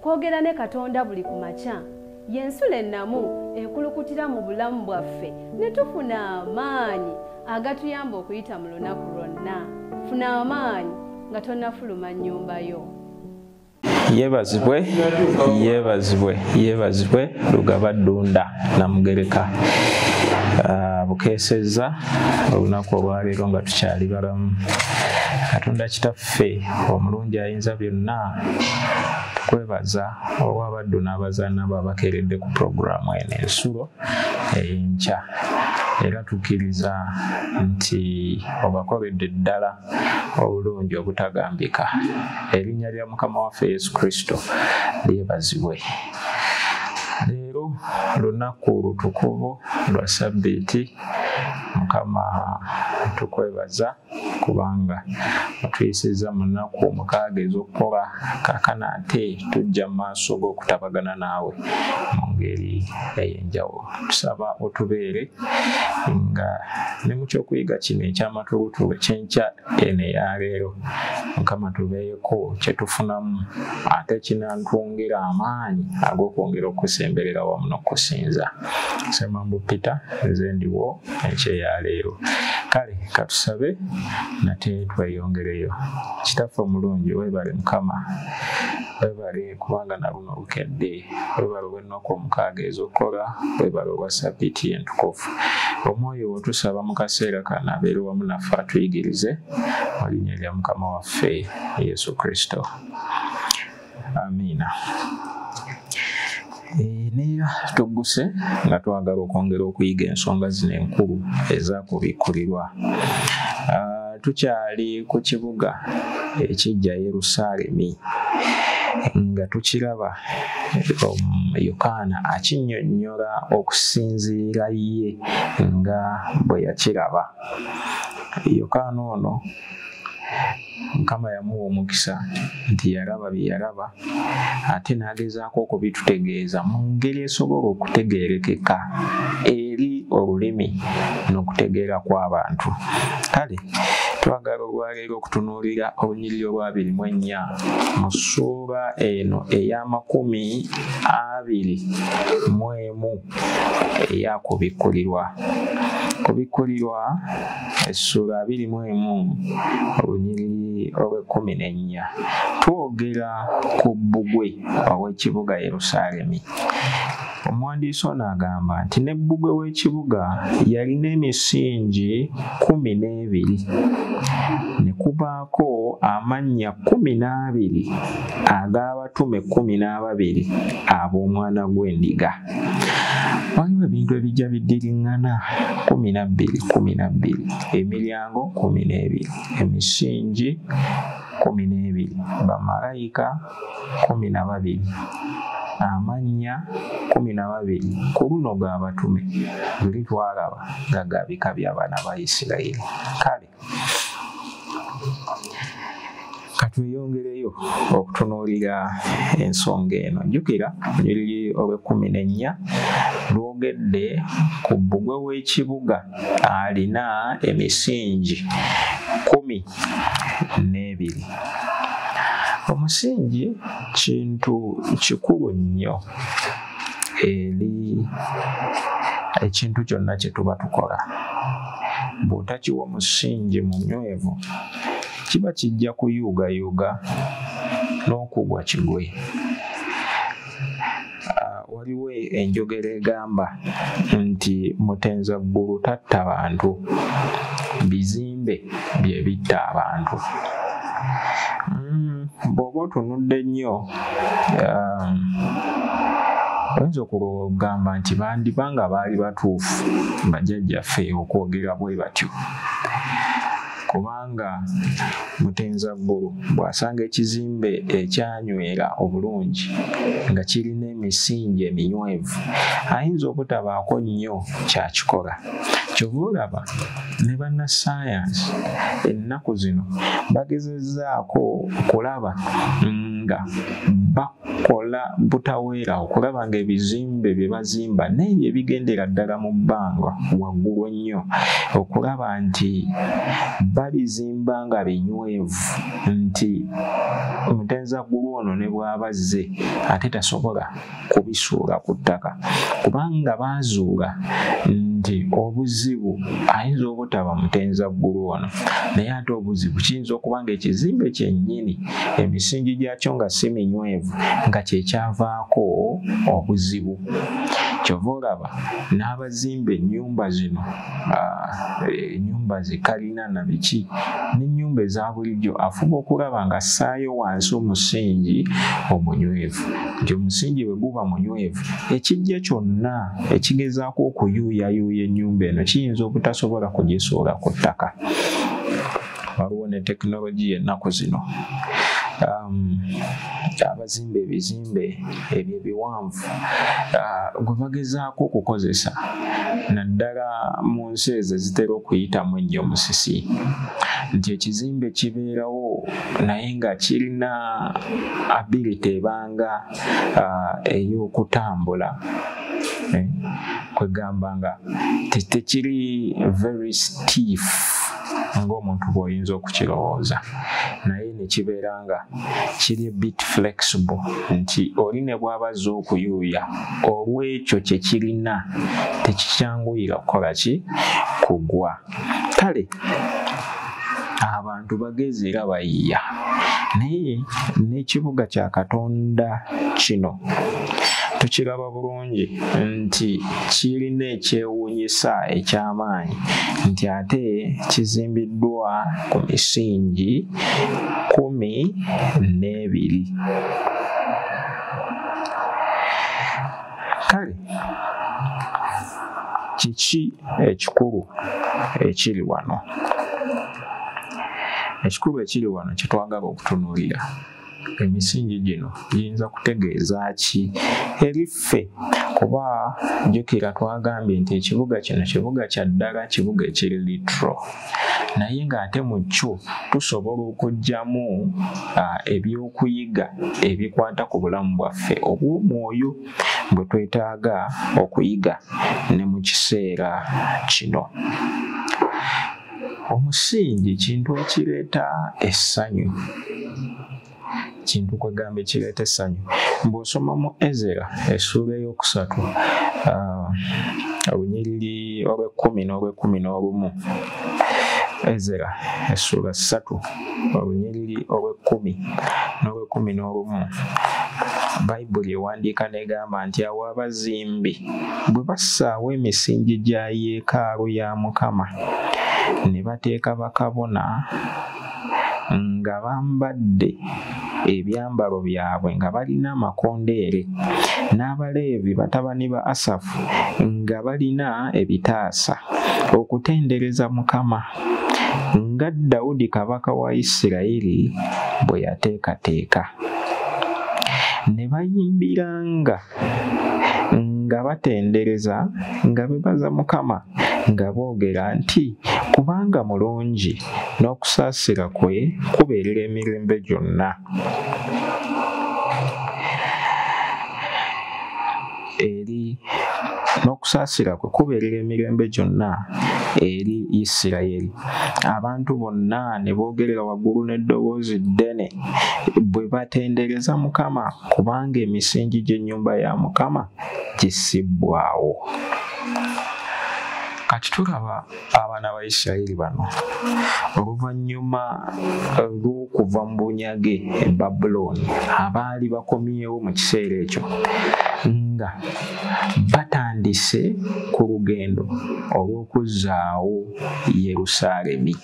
kwogera ne Katonda buli ku makya y'ensula ennamu ekulukutira mu bulamu bwaffe ne tufuna amaanyi agatuyamba okuyita mu lunaku lwonna. Funa amaanyi nga tonnafuluma nnyumba yo. Yebazibwe, yebazibwe, yebazibwe Lugaba Ddunda Namugereka. Bukeesezza olunaku olwaleero nga tukyali balamu. Katonda Kitaffe omulungi ayinza byonna, tukwebaza olw'abaddu n'abazaana babakeeredde ku pulogulaamu eno ensulo ey'enkya. Era tukkiriza nti obakoledde ddala obulungi obutagambika. Erinnya lya Mukama waffe Yesu Kristo lyebazibwe. Leero lunaku lutukuvu lwa Ssabbiiti. Mukama tukwebaza kubanga otuyisizza mu nnaku omukaaga ez'okukola, kaakano ate tujja mu maaso g'okutabagana naawe mu ngeri ey'enjawulo. Tusaba otubeere nga ne mu kyokuyiga kino eky'amatulutulu ekyenkya eno eya leero, Mukama tubeeko kye tufunamu ate kinantwongera amaanyi ag'okwongera okusemberera wamu n'okusinza. Ssemambu Peter nze ndiwo ekyeya leero. Kale katusabe nate tweyongereyo. Kitaffe omulungi, weebale Mukama, weebale kubanga na luno lukedde, weebale olw'ennaku omukaaga ez'okukola, weebale olwa Ssabbiiti entukuvu. Omwoyo otusaba mu kaseera kano abeere wamu naffe atuyigirize mu linnya lya Mukama waffe Yesu Kristo. Amiina. Neera tugguse nga twagala okwongera okuyiga ensonga zino enkulu ezakubikkulirwa. Tukyali ku kibuga ekijja Yerusaalemi nga tukiraba Yokaana akinnyonnyola okusinziira ye nga bwe yakiraba. Yokaana ono Mukama yamuwa omukisa nti yalaba bye yalaba ate n'agezaako okubitutegeeza mu ngeri esobola okutegeerekeka eri olulimi n'okutegeera kw'abantu. Kale twagala olwaleero okutunuulira olunyiriri olwa 24 mu ssuula eno eya21 eyakubikkulirwa. Kubikkulirwa essuula 21 olunyiriri olw'14 twogera ku bbugwe ow'ekibuga Yerusaalemi. Omuwandiisi ono agamba nti ne bbugwe w'ekibuga yalina emisingi 12, ne kubaako amannya 12 ag'abatume 12 ab'Omwana gw'Endiga. Waliwo ebintu ebijja biddiriŋŋana 12, emiryango 12, emisingi 12, bamalayika 12, amannya 12 ku luno g'abatume luli twalaba nga ga bika by'abaana ba Isirayiri. Kale katweyongereyo okutunuulira ensonga eno. Jjukira olunyiriri olw'14 lwogedde ku bbugwe w'ekibuga alina emisingi 12. Omusingi kintu kikulu nnyo eri ekintu kyonna kye tuba tukola. Bw'otakiwa omusingi munywevu kiba kijja kuyuugayuuga n'okugwa kigwe. Waliwo enjogera egamba nti mutenzaggulu tatta bantu, bizimbe bye bitta abantu. Bw'oba otunudde nnyo oyinza okugamba nti bandiba nga baali batuufu bajjajjaffe okwogera bwe batyo. Kubanga mutenzaggulu bw'asanga ekizimbe ekyanywera obulungi nga kirina emisingi eminywevu ayinza obutabaako nnyo kyakikola. Kyova olaba ne bannassaayansi ennaku zino bagezezzaako okulaba nga bakola butaweera okulaba ng'ebizimbe bye bazimba n'ebyo ebigendera ddala mu bbanga waggulu ennyo okulaba nti babizimba nga binywevu, nti omutenza ggulu ono ne bw'abazze ate tasobola kubisuula ku ttaka kubanga baazuula nti obuzibu ayinza obutaba mutenza ggulu ono naye ate obuzibu kiyinza okuba nga ekizimbe kyennyini emisingi gyakyo nga si minywevu nga kyekyavaako obuzibu. Kyova olaba n'abazimba ennyumba zino ennyumba zikalina na biki n'ennyumba eza bulijjo afuba okulaba nga assaayo wansi omusingi omunywevu nti omusingi bwe guba munywevu ekijja kyonna ekigezaako okuyuuyayuuya ennyumba eno kiyinza obutasobola kugisuula ku ttaka. Waliwo ne tekinologiya ennaku zino abazimba ebizimbe ebyo ebiwanvu gwe bagezaako okukozesa naddala mu nsi ezo ezitera okuyitamu ennyo musisi nti ekizimbe kibeerawo naye nga kirina ability ebanga ey'okutambula kwegamba nga tekiri very stiff ng'omuntu bw'oyinza okukirowooza naye ne kibeera nga kiri bit flexible nti oli ne bw'abazza okuyuuya olw'ekyo kye kirina tekikyanguyira kukola ki kugwa. Kale abantu bagezi era bayiiya naye n'ekibuga kya Katonda kino tukiraba bulungi nti kirina ekyewuunyisa eky'amaanyi nti ate kizimbiddwa ku misingi 12. Kale kiki ekikulu ekiri wano? Ekikulu ekiri wano kye twagala okutunuulira emisingi gino giyinza kutegeeza ki eri ffe kuba jjukira twagambye nti ekibuga kino kibuga kya ddala kibuga ekiri litro naye ng'ate mu kyo tusobola okuggyamu ebyokuyiga ebikwata ku bulamu bwaffe obw'omwoyo bwe twetaaga okuyiga ne mu kiseera kino. Omusingi kintu ekireeta essanyu. Kintu kwegamba ekireeta essanyu. Bw'osoma mu Ezera essuula ey'okusatu olunyiriri olw'ekkumi n'olw'ekkumi-n'olumu. Ezera essuula 3 olunyiriri olw'ekkumi n'olw'ekkumi-n'olumu. Bayibuli ewandiika n'egamba nti awo abazimbi bwe bassaawo emisingi gya yeekaalu ya Mukama ne bateeka bakabona nga bambadde ebyambalo byabwe nga balina amakondeere n'Abaleevi batabani ba Asafu nga balina ebitaasa okutendereza Mukama nga Dawudi kabaka wa Isirayiri bwe yateekateeka. Ne bayimbiranga nga batendereza nga bebaza Mukama nga boogera nti kubanga mulungi n'okusaasira kwe kubeerera emirembe gyonna. N'okusaasira kwe kubeerera emirembe gyonna eri Isirayiri. Abantu bonna ne boogerera waggulu n'eddoboozi ddene bwe batendereza Mukama kubanga emisingi gy'ennyumba ya Mukama gissibbwawo. Kati tulaba abaana ba Isirayiri bano oluvannyuma lw'okuva mu bunyage e Babuloni abaali bakomyewo mu kiseera ekyo nga batandise ku lugendo olw'okuzzaawo Yerusaalemi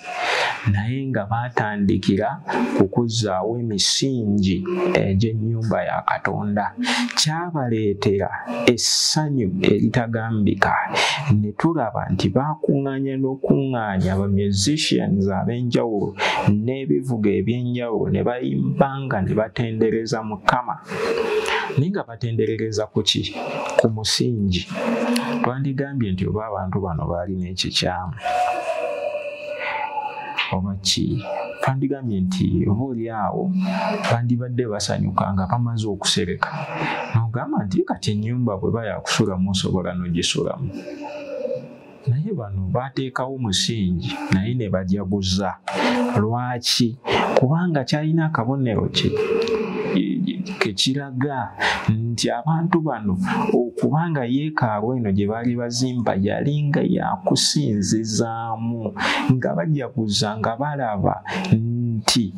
naye nga baatandikira ku kuzzaawo emisingi egy'ennyumba ya Katonda. Kyabaleetera essanyu eritagambika. Ne tulaba nti baakuŋŋaanya n'okuŋŋaanya aba musicians ab'enjawulo n'ebivuga eby'enjawulo ne bayimbanga ne batendereza Mukama. Naye nga batenderereza ku ki? Ku musingi. Twandigambye nti oba abantu bano baalina ekikyamu oba ki? Twandigambye nti oba oli awo bandibadde basanyuka nga bamaze okusereka n'ogamba nti kati ennyumba bwe bayakusulamu osobola n'ogisulamu. Naye bano baateekawo musingi naye ne bajaguza. Lwaki? Kubanga kyalina akabonero ki? kekiraga nti abantu bano okubanga yeekaalu eno gye baali bazimba yalinga yakusinzizaamu nga bajaguza nga balaba nti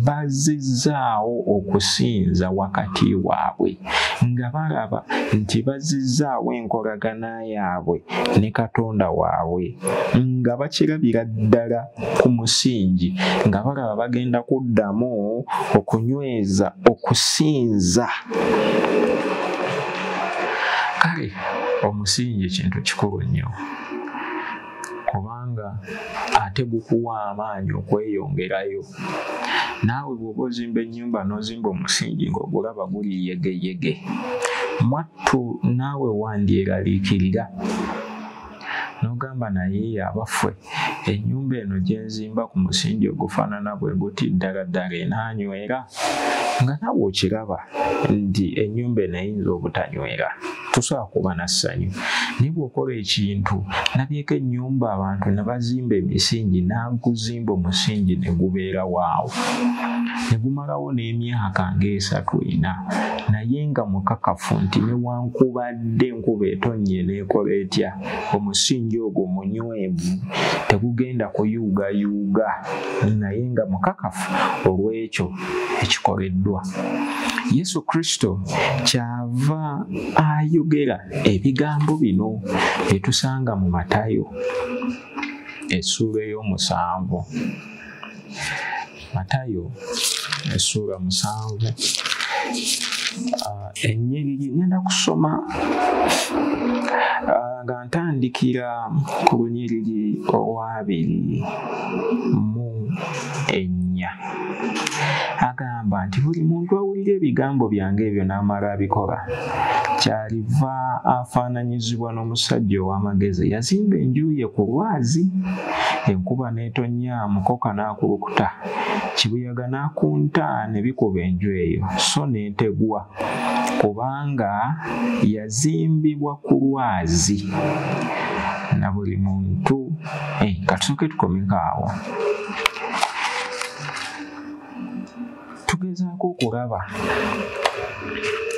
bazizaawo okusinza wakati waabwe, nga balaba nti bazizaawo enkolagana yaabwe ne Katonda waabwe, nga bakirabira ddala ku musingi, nga balaba bagenda kuddamu okunyweza okusinza. Kale omusingi kintu kikulu nnyo, kubanga ate gukuwa amaanyi okweyongerayo. Naawe bw'oba ozimba ennyumba n'ozimba omusingi ng'ogulaba guli yegeyege, mwattu naawe wandyeraliikirira n'ogamba naye abaffe ennyumba eno gye nzimba ku musingi ogufaanana bwe guti ddala enaanywera, nga naawe okiraba nti ennyumba eno eyinza obutanywera, tosobola kuba na ssanyu. Naye bw'okola ekintu nabyeko ennyumba abantu ne bazimba emisingi n'aguzimba omusingi ne gubeera waawo, ne gumalawo n'emyaka ng'esatu-ena, naye nga mukakafu nti newankubadde enkuba etonnye n'ekola etya, omusingi ogwo munywevu, tegugenda kuyuugayuuga, naye nga mukakafu olw'ekyo ekikoleddwa. Yesu Kristo kyava ayogera ebigambo bino bye tusanga mu Matayo essuula ey'omusanvu. Matayo essuula 7. Ennyiriri ngenda kusoma nga ntandikira ku lunyiriri olwa 2:4. Agamba nti buli muntu awulira ebigambo byange ebyo n'amala abikola kyaliva afaananyizibwa n'omusajja ow'amagezi yazimba enju ye ku lwazi, enkuba n'etonnya, mukoka n'akulukuta, kibuyaga n'akunta ne bikuba enju eyo, so n'etegwa, kubanga yazimbibwa ku lwazi. Na buli muntu katusooke tukomeko awo. Tugezaako okulaba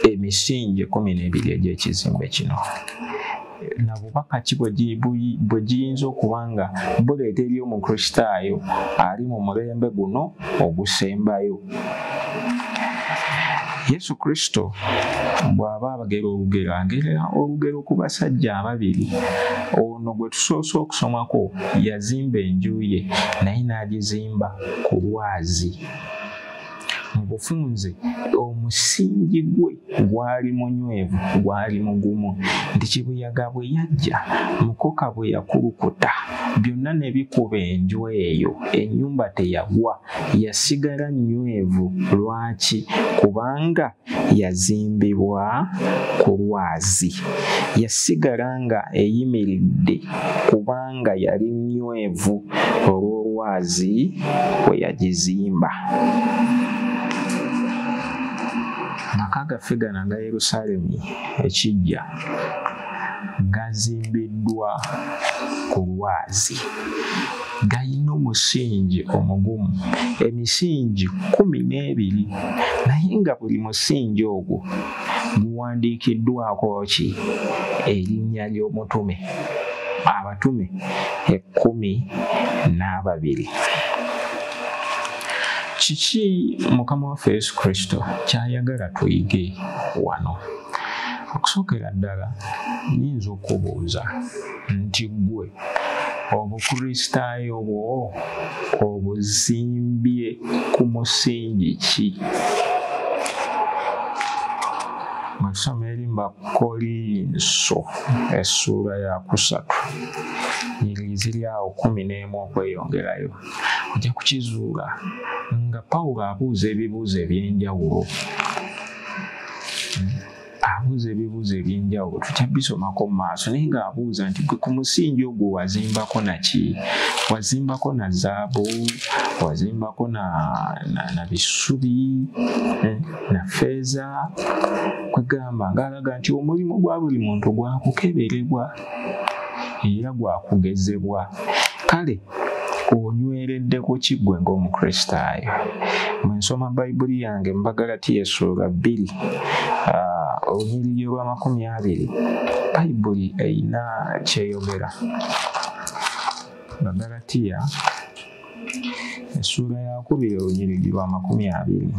emisingi 12 egy'ekizimbe kino, na bubaka ki bwe giyinza okuba nga buleeta eri omukristaayo ali mu mulembe guno ogusembayo. Yesu Kristo bw'aba abagera olugero, agera olugero ku basajja 2. Ono gwe tusoose okusomako yazimba enju ye naye n'agizimba ku lwazi. Mu bufunze omusingi gwe gwali munywevu, gwali mugumu, nti kibuyaga bwe yajja, mukoka bwe yakulukuta, byonna ne bikuba enju eyo, ennyumba teyagwa, yasigala nywevu. Lwaki? Kubanga yazimbibwa ku lwazi. Yasigala nga eyimiridde kubanga yali nywevu olw'olwazi bwe yagizimba. Amaka gaffe gano aga Yerusaalemi ekijja gazimbiddwa ku lwazi, gayina omusingi omugumu, emisingi 12, naye nga buli musingi ogwo guwandiikiddwako ki? Erinnya ly'omutume, abatume 12. Kiki Mukama waffe Yesu Kristo kyayagala tuyige wano? Okusookera ddala nnyinza okubuuza nti gwe obukristaayo bwo obuzimbye ku musingi ki? Mu tusoma eri mu Bakolinso essuula ya 3 nnyiriri ziri awo 11 okweyongerayo, ojja kukizuula nga Pawulo abuuza ebibuuzo eby'enjawulo. Abuuza ebibuuzo eby'enjawulo, tujja bisomako mu maaso, naye ng'abuuza nti gwe ku musingi ogwo wazimbako naki? Wazimbako na zaabu, wazimbako na bisubi, na ffeeza? Kwegamba ng'alaga nti omulimu gwa buli muntu gwakukeberebwa era gwakugezebwa. Kale onyweredde ku kiggwe ng'omukristaayo. Bwe nsoma bayibuli yange mu Bagalatiya essula 2 olunyiriri lwa 20, bayibuli eyina kyeyogera. Bagalatiya essula ya 2 olunyiriri lwa 20,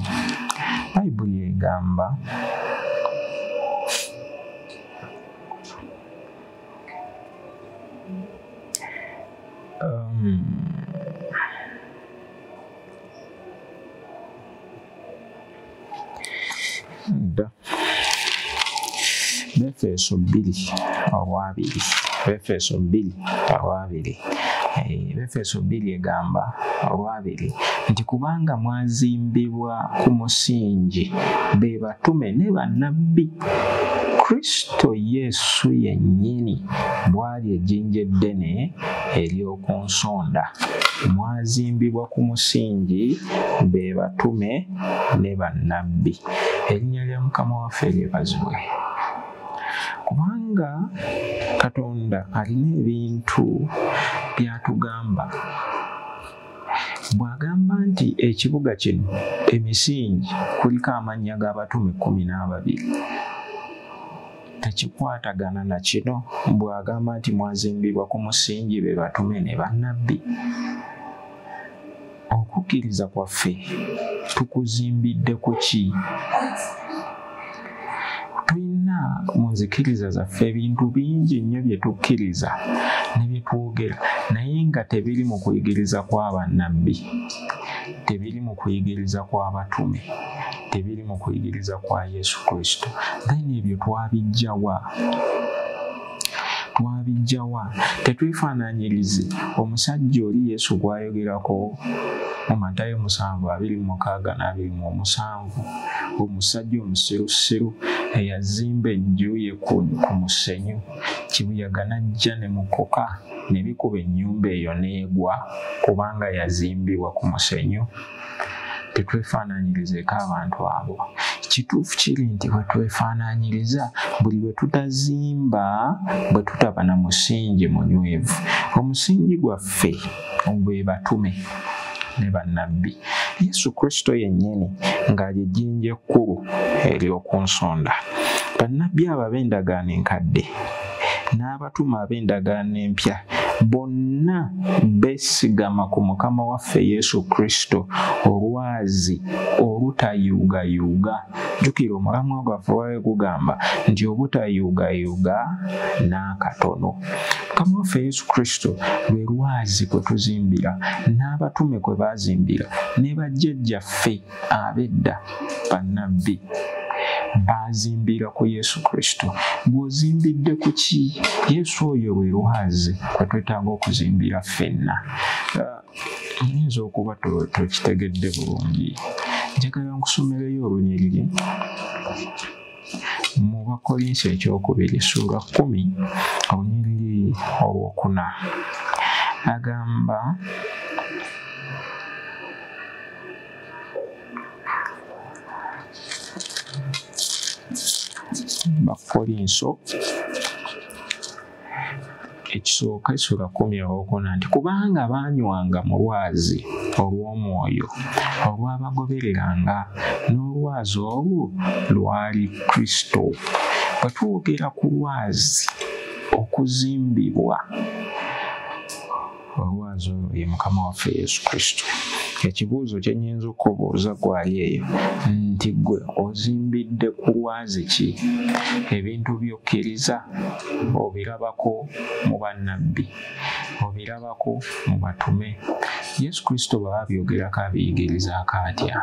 bayibuli egamba Befeso 2:2. Befeso 2:2. Befeso 2 egamba 2 nti kubanga mwazimbibwa ku musingi be batume ne bannabbi, Kristo Yesu yennyini bw'ali ejjinja eddene ery'oku nsonda. Mwazimbibwa ku musingi be batume ne bannabbi. Erinnya lya Mukama waffe lyebazibwe. Kubanga Katonda alina ebintu by'atugamba. Bw'agamba nti ekibuga kino emisingi kuliko amannya g'abatume 12, tekikwatagana na kino bw'agamba nti mwazimbibwa ku musingi be batume ne bannabbi. Okukkiriza kwaffe tukuzimbidde ku ki? Tulina mu nzikiriza zaffe ebintu bingi nnyo bye tukkiriza ne bye twogera, naye nga tebiri mu kuyigiriza kw'abannabbi, tebiri mu kuyigiriza kw'abatume, tebiri mu kuyigiriza kwa Yesu Kristo. Then ebyo twabijjawa? Tetwefaananyirize omusajja oli Yesu gw'ayogerako mu Matayo 7:26 na 27, omusajja omusirusiru eyazimba enju ye ku musenyu, kibuyaga n'ajja ne mukoka ne bikuba ennyumba eyo n'egwa kubanga yazimbibwa ku musenyu. Tetwefaananyirizeeko abantu abo. Kituufu kiri nti bwe twefaananyiriza, buli bwe tutazimba, bwe tutaba na musingi munywevu. Omusingi gwaffe bwe batume ne bannabbi. Yesu Kristo yennyini ng'ali ejjinja ekkulu ery'oku nsonda. Bannabbi abo ab'endagaano enkadde n'abatume ab'endagaano empya bonna beesigama ku Mukama waffe Yesu Kristo olwazi olutayuugayuuga. Jjukira omulamwa gwaffe bwe gugamba nti obutayuugayuuga n'akatono. Mukama waffe Yesu Kristo lwe lwazi kwe tuzimbira, n'abatume kwe baazimbira, ne bajjajjaffe ab'edda bannabbi baazimbira ku Yesu Kristo. Gw'ozimbidde ku ki? Yesu oyo lwe lwazi kwe twetaaga okuzimbira ffenna. Oyinza okuba tokitegedde bulungi. Njagala nkusomereyo olunyiriri mu Bakolinsi ekyokubiri essula 10 olunyiriri olwokuna. Agamba Bakolinso ekisooka essula 10 olwokuna nti kubanga baanywanga mu lwazi olw'omwoyo olwabagobereranga, n'olwazi olwo lwali Kristo. Bwe twogera ku lwazi okuzimbibwa, olwazi olwo ye Mukama waffe Yesu Kristo. Ekibuuzo kye nnyinza okubuuza gwali eyo nti gwe ozimbidde ku lwazi ki? Ebintu by'okkiriza obirabako mu bannabbi, obirabako mu batume. Yesu Kristo bwe babyogerako abiyigirizaako atya?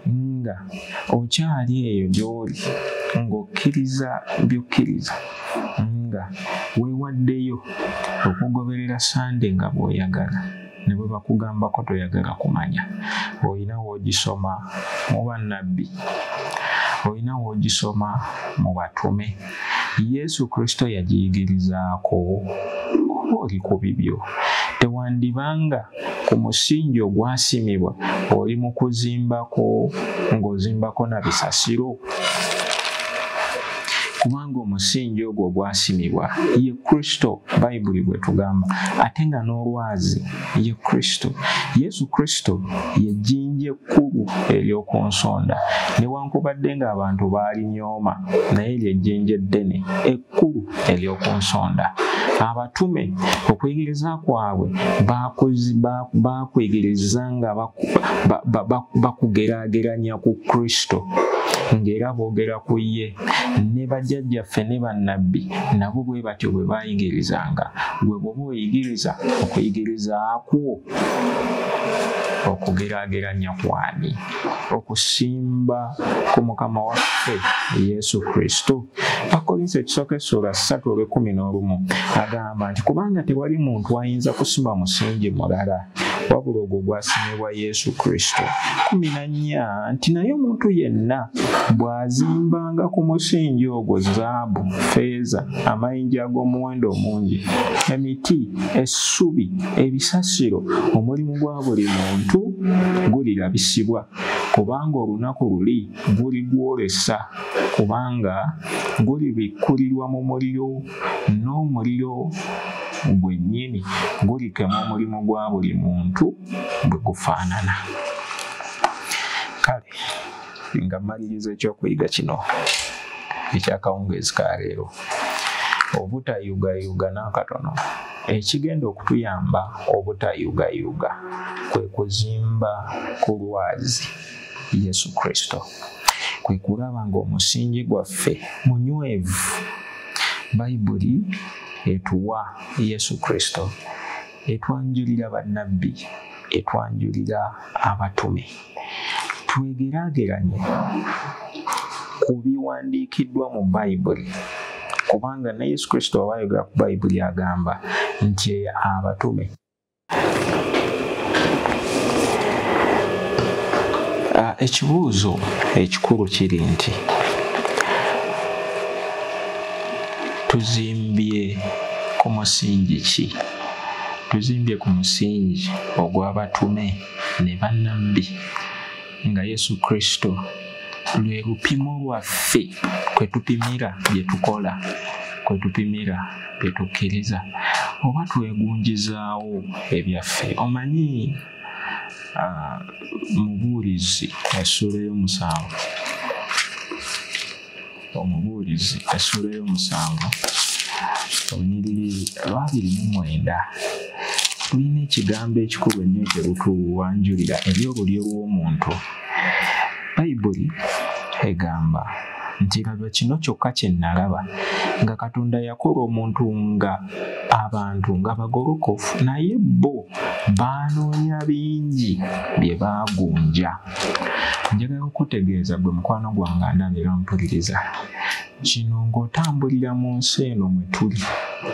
Nga okyali eyo gy'oli ng'okkiriza by'okkiriza, nga weewaddeyo okugoberera Sande nga bw'oyagala, ne bwe bakugambako toyagala kumanya. Olina w'ogisoma mu bannabbi, olina w'ogisoma mu batume. Yesu Kristo yagiyigirizaako, oba oli ku bibyo. Tewandibanga ku musingi ogwasimibwa oli mu kuzimbako ng'ozimbako na bisasiro. kubanga omusingi ogwo gwasimibwa ye Kristo, Bayibuli bwe tugamba, ate nga n'olwazi ye Kristo. Yesu Kristo ye jjinja ekkulu ery'oku nsonda, newankubadde ng'abantu baalinyooma, naye lye jjinja eddene ekkulu ery'oku nsonda. Abatume okuyigiriza kwabwe bakuyigiriza nga bakugeraageranya ku Kristo, ng'era boogera ku ye. Ne bajjajjaffe ne bannabbi nabo bwe batyo bwe baayigirizanga. Gwe bw'oba oyigiriza, okuyigiriza kwo okugeraageranya kwani? Okusimba ku Mukama waffe Yesu Kristo. Akolinso ekisooka essula 3:11 agamba nti kubanga tewali muntu ayinza kusima musingi mulala wabula ogwo gwasimibwa Yesu Kristo. 14 nti naye omuntu yenna bw'azimbanga ku musingi ogwo zaabu, ffeeza, amayinja ag'omuwendo omungi, emiti, essubi, ebisasiro, omulimu gwa buli muntu gulirabisibwa, kubanga olunaku luli guligwolesa, kubanga gulibikkulirwa mu muliro, n'omuliro gwennyini gulikema omulimu gwa buli muntu bwe gufaanana. Kale nga mmaliriza ekyokuyiga kino ekyakawungeezi ka leero, obutayugayuga n'akatono, ekigenda okutuyamba obutayugayuga kwe kuzimba ku lwazi Yesu Kristo, kwe kulaba ng'omusingi gwaffe munywevu. Bayibuli etuwa Yesu Kristo, etwanjulira bannabbi, etwanjulira abatume. Twegeraageranye ku biwandiikiddwa mu Bayibuli, kubanga ne Yesu Kristo abayogera ku Bayibuli agamba nti abatume. Ekibuuzo ekikulu kiri nti tuzimbye ku musingi ki? Tuzimbye ku musingi ogw'abatume ne bannabbi, nga Yesu Kristo lwe lupimo lwaffe kwe tupimira bye tukola, kwe tupimira bye tukkiriza, oba twegunjizaawo ebyaffe. Omanyi Mubuulizi essula ey'omusanvu, Omubuulizi essula ey'omusanvu olunyiriri 29 tulina ekigambo ekikulu ennyo kye lutuwanjulira eby'obulyo bw'omuntu. Bayibuli egamba nti laba kino kyokka kye nalaba, nga Katonda yakola omuntu nga abantu nga bagolokofu, naye bo baanoonya bingi bye baagunja. Njagala okutegeeza gwe mukwano gwange andabira mpuliriza, kino ng'otambulira mu nsi eno mwe tuli,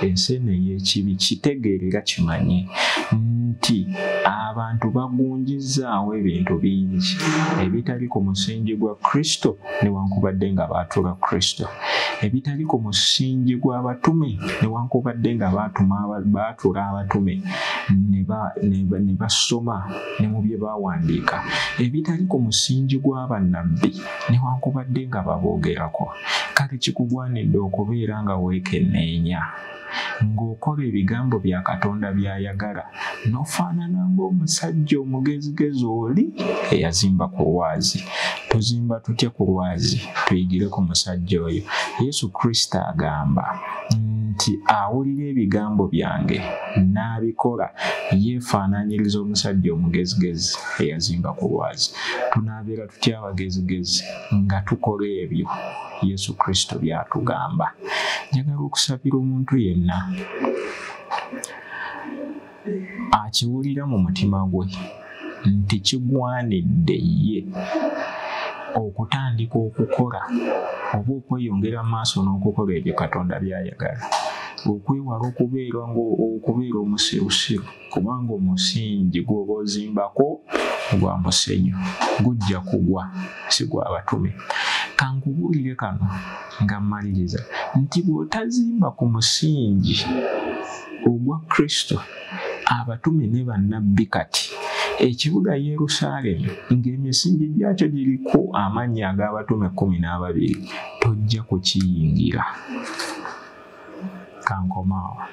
ensi eno ey'ekibi, kitegeerera kimanye nti abantu bagunjizaawo ebintu bingi ebitali ku musingi gwa Kristo, newankubadde nga baatula Kristo, ebitali ku musingi gw'abatume, newankubadde nga baatula abatume ne basoma ne mu bye baawandiika, ebitali ku musingi gw'abannabbi, newankubadde nga baboogerako. Kale kikugwanidde okubeera nga weekenneenya, ng'okola ebigambo bya Katonda by'ayagala, n'ofaanana ng'omusajja omugezigezi oli eyazimba ku lwazi. Tuzimba tutya ku lwazi? Tuyigire ku musajja oyo. Yesu Kristo agamba nti awulira ebigambo byange n'abikola yeefaanaanyiriza omusajja omugezigezi eyazimba ku lwazi. Tunaabeera tutya abagezigezi nga tukola ebyo Yesu Kristo by'atugamba? Njagala okusabira omuntu yenna akiwulira mu mutima gwe nti kigwanidde ye okutandika okukola oba okweyongera maaso n'okukola ebyo Katonda by'ayagala, okwewala okubeera omusirusiru, kubanga omusingi gw'oba ozimbako gwa musenyu, gujja kugwa, si gwa batume. Kankubuulire kano nga mmaliriza nti bw'otazimba ku musingi ogwa Kristo, abatume ne bannabbi, kati ekibuga Yerusaalemi ng'emisingi gyakyo giriko amannya ag'abatume 12, tojja kukiyingira. Kankomaawo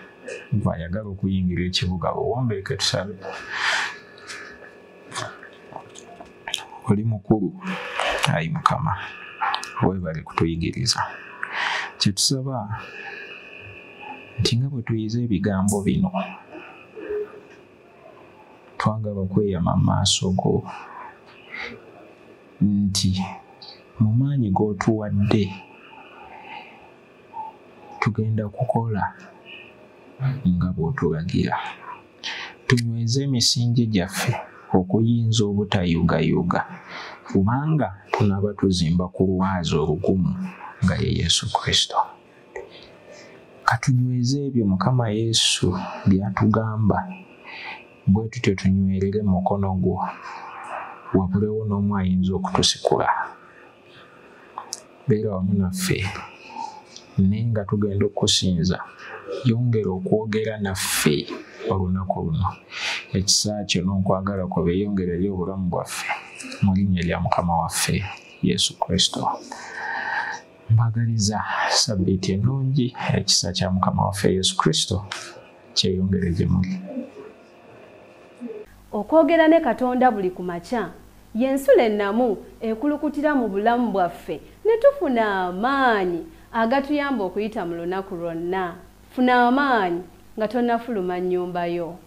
ayagala okuyingira ekibuga owombeeke tusabe. Oli mukulu, ayi Mukama weebale kutuyigiriza. Kyetusaba nti nga bwe tuyize ebigambo bino twagala okweyama mu maaso go nti mu maanyi g'otuwadde tugenda kukola nga bw'otulagira. Tunyweze emisingi gyaffe okuyinza obutayugayuga kubanga tunaaba tuzimba ku lwazi olugumu nga ye Yesu Kristo. Katunyweze ebyo Mukama Yesu by'atugamba, bwe tutyo tunywerere mu mukono gwo, wabulewo n'omu ayinza okutusikula. Beera wamu naffe, naye nga tugenda okusinza yongera okwogera naffe olunaku luno. Ekisa kyo n'okwagala kwo byeyongere eri obulamu bwaffe mu linnya lya Mukama waffe Yesu Kristo. Mbagaliza sabbiiti ennungi, ekisa kya Mukama waffe Yesu Kristo kyeyongere gye muli. Okwogera ne Katonda buli ku makya y'ensula ennamu ekulukutira mu bulamu bwaffe ne tufuna amaanyi agatuyamba okuyita mu lunaku lwonna. Funa amaanyi nga tonnafuluma nnyumba yo.